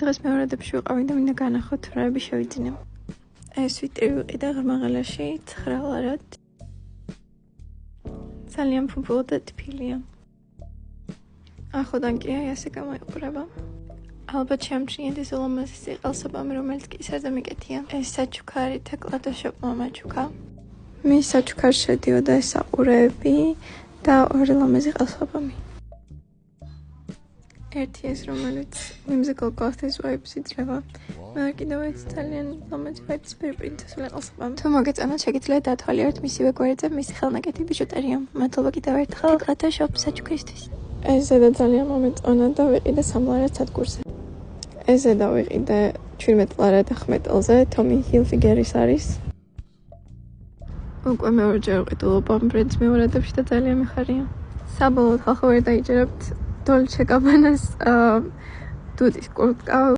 დღეს მეორადებში ვიყავი და მინდა განახოთ რები შევიძინე. ეს ვიტრი ვიყიდა ღრმაღალაში 9 ლარად. ძალიან ფუფულა და თბილია. ახლოდან კი ასე გამოიყურება. ალბათ შემჩნიეთ ის ულამაზესი ყელსაბამი, რომელიც კი ისე მიკეთია. ეს საჩუქარი თეკლა და შოპმა მაჩუქა. მის საჩუქარს შედიოდა ეს საყურეები და ორი ლამაზი ყელსაბამი. ერთი ეს რომელიც whimsical gothic vibes იძლევა. მე კიდევ ერთ ძალიან ლამაზი vibes პრინცესული ყელსაბამი. თუ მოგეწონათ შეგიძლიათ დათვალიეროთ მისივე გვერდზე მისი ხელნაკეთი ბიჟუტერია. მადლობა კიდევ ერთხელ ტეკლათა შოპ საჩუქრისთვის. ეს ზედა ძალიან მომეწონა და ვიყიდე 3 ლარად სადგურზე. ეს ზედა ვიყიდე 17 ლარად ხმეტელზე, Tommy Hilfigeris არის. უკვე მეორჯერ ვყიდულობ ამ ბრენდს მეორადებში და ძალიან მიხარია. საბოლოოდ ხალხო ვერ დაიჯერებთ Dolce & Gabbana-ს დუდის კურტკა